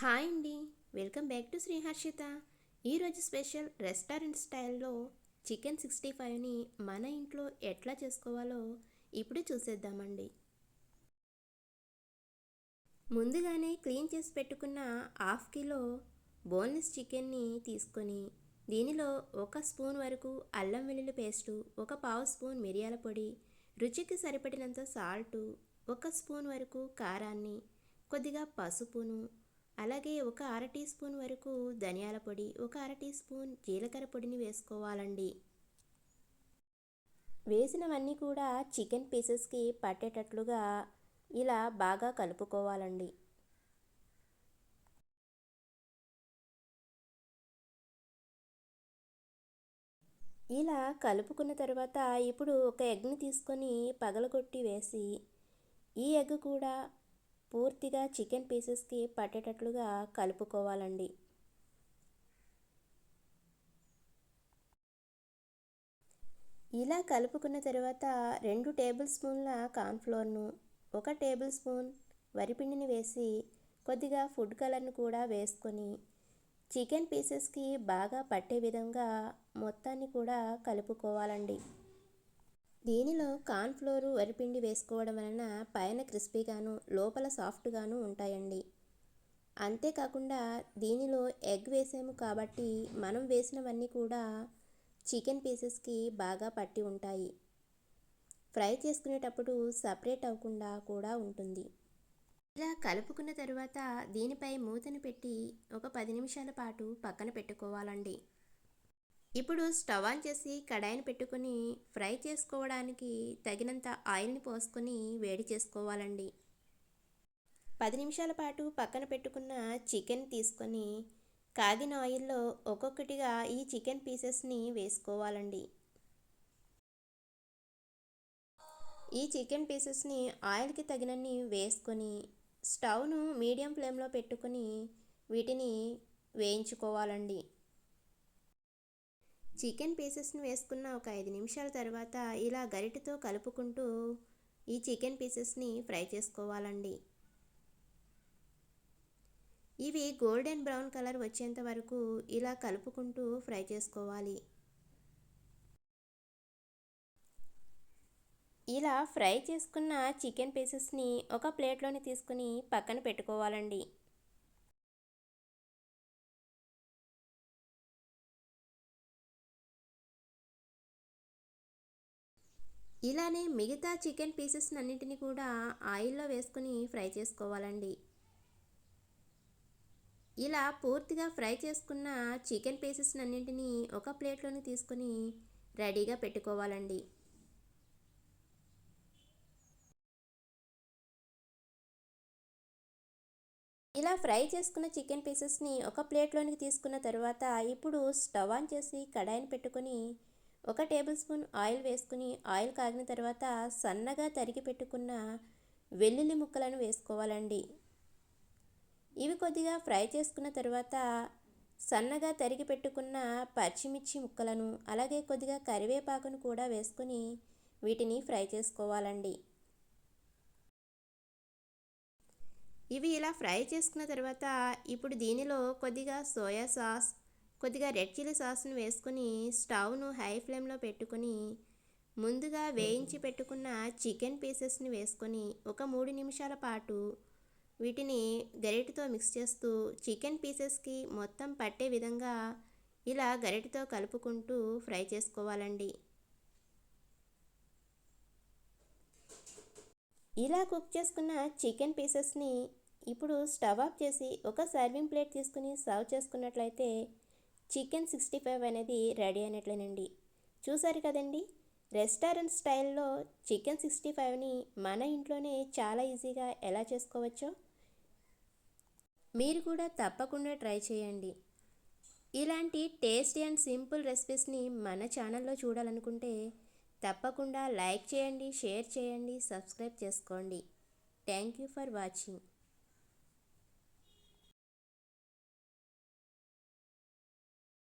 Hi అండి. Welcome back to Sri Harshitha. ఈరోజు special restaurant స్టైల్లో చికెన్ 65ని మన ఇంట్లో ఎట్లా చేసుకోవాలో ఇప్పుడు చూసేద్దామండి. ముందుగానే క్లీన్ చేసి పెట్టుకున్న హాఫ్ కిలో బోన్లెస్ చికెన్ని తీసుకొని దీనిలో 1 స్పూన్ వరకు అల్లం వెల్లుల్లి పేస్టు, 1/2 స్పూన్ మిరియాల పొడి, రుచికి సరిపడినంత సాల్టు, 1 స్పూన్ వరకు కారాన్ని, కొద్దిగా పసుపును, అలాగే ఒక అర టీ స్పూన్ వరకు ధనియాల పొడి, ఒక అర టీ స్పూన్ జీలకర్ర పొడిని వేసుకోవాలండి. వేసినవన్నీ కూడా చికెన్ పీసెస్కి పట్టేటట్లుగా ఇలా బాగా కలుపుకోవాలండి. ఇలా కలుపుకున్న తర్వాత ఇప్పుడు ఒక ఎగ్ని తీసుకొని పగలగొట్టి వేసి ఈ ఎగ్ కూడా పూర్తిగా చికెన్ పీసెస్కి పట్టేటట్లుగా కలుపుకోవాలండి. ఇలా కలుపుకున్న తర్వాత 2 టేబుల్ స్పూన్ల కార్న్ఫ్లోర్ను, 1 టేబుల్ స్పూన్ వరిపిండిని వేసి కొద్దిగా ఫుడ్ కలర్ను కూడా వేసుకొని చికెన్ పీసెస్కి బాగా పట్టే విధంగా మొత్తాన్ని కూడా కలుపుకోవాలండి. దీనిలో కార్న్ఫ్లోరు వరిపిండి వేసుకోవడం వలన పైన క్రిస్పీగాను లోపల సాఫ్ట్గాను ఉంటాయండి. అంతేకాకుండా దీనిలో ఎగ్ వేసాము కాబట్టి మనం వేసినవన్నీ కూడా చికెన్ పీసెస్కి బాగా పట్టి ఉంటాయి. ఫ్రై చేసుకునేటప్పుడు సపరేట్ అవ్వకుండా కూడా ఉంటుంది. ఇలా కలుపుకున్న తర్వాత దీనిపై మూతను పెట్టి ఒక 10 నిమిషాల పాటు పక్కన పెట్టుకోవాలండి. ఇప్పుడు స్టవ్ ఆన్ చేసి కడాయిని పెట్టుకొని ఫ్రై చేసుకోవడానికి తగినంత ఆయిల్ని పోసుకొని వేడి చేసుకోవాలండి. 10 నిమిషాల పాటు పక్కన పెట్టుకున్న చికెన్ తీసుకొని కాగిన ఆయిల్లో ఒక్కొక్కటిగా ఈ చికెన్ పీసెస్ని వేసుకోవాలండి. ఈ చికెన్ పీసెస్ని ఆయిల్కి తగినన్ని వేసుకొని స్టవ్ను మీడియం ఫ్లేమ్లో పెట్టుకొని వీటిని వేయించుకోవాలండి. చికెన్ పీసెస్ని వేసుకున్న ఒక 5 నిమిషాల తర్వాత ఇలా గరిటెతో కలుపుకుంటూ ఈ చికెన్ పీసెస్ని ఫ్రై చేసుకోవాలండి. ఇవి గోల్డెన్ బ్రౌన్ కలర్ వచ్చేంత వరకు ఇలా కలుపుకుంటూ ఫ్రై చేసుకోవాలి. ఇలా ఫ్రై చేసుకున్న చికెన్ పీసెస్ని ఒక ప్లేట్లోని తీసుకుని పక్కన పెట్టుకోవాలండి. ఇలానే మిగతా చికెన్ పీసెస్ అన్నింటినీ కూడా ఆయిల్లో వేసుకుని ఫ్రై చేసుకోవాలండి. ఇలా పూర్తిగా ఫ్రై చేసుకున్న చికెన్ పీసెస్ అన్నింటినీ ఒక ప్లేట్లోని తీసుకుని రెడీగా పెట్టుకోవాలండి. ఇలా ఫ్రై చేసుకున్న చికెన్ పీసెస్ని ఒక ప్లేట్లోనికి తీసుకున్న తర్వాత ఇప్పుడు స్టవ్ ఆన్ చేసి కడాయిని పెట్టుకొని 1 టేబుల్ స్పూన్ ఆయిల్ వేసుకుని ఆయిల్ కాగిన తర్వాత సన్నగా తరిగి పెట్టుకున్న వెల్లుల్లి ముక్కలను వేసుకోవాలండి. ఇవి కొద్దిగా ఫ్రై చేసుకున్న తర్వాత సన్నగా తరిగి పెట్టుకున్న పచ్చిమిర్చి ముక్కలను అలాగే కొద్దిగా కరివేపాకును కూడా వేసుకొని వీటిని ఫ్రై చేసుకోవాలండి. ఇవి ఇలా ఫ్రై చేసుకున్న తర్వాత ఇప్పుడు దీనిలో కొద్దిగా సోయా సాస్, కొద్దిగా రెడ్ చిల్లీ సాస్ను వేసుకొని స్టవ్ను హై ఫ్లేమ్లో పెట్టుకొని ముందుగా వేయించి పెట్టుకున్న చికెన్ పీసెస్ని వేసుకొని ఒక 3 నిమిషాల పాటు వీటిని గరిటెతో మిక్స్ చేస్తూ చికెన్ పీసెస్కి మొత్తం పట్టే విధంగా ఇలా గరిటెతో కలుపుకుంటూ ఫ్రై చేసుకోవాలండి. ఇలా కుక్ చేసుకున్న చికెన్ పీసెస్ని ఇప్పుడు స్టవ్ ఆఫ్ చేసి ఒక సర్వింగ్ ప్లేట్ తీసుకుని సర్వ్ చేసుకున్నట్లయితే చికెన్ 65 అనేది రెడీ అయినట్లేనండి. చూసారు కదండి, రెస్టారెంట్ స్టైల్లో చికెన్ 65ని మన ఇంట్లోనే చాలా ఈజీగా ఎలా చేసుకోవచ్చో మీరు కూడా తప్పకుండా ట్రై చేయండి. ఇలాంటి టేస్టీ అండ్ సింపుల్ రెసిపీస్ని మన ఛానల్లో చూడాలనుకుంటే తప్పకుండా లైక్ చేయండి, షేర్ చేయండి, సబ్స్క్రైబ్ చేసుకోండి. Thank you for watching.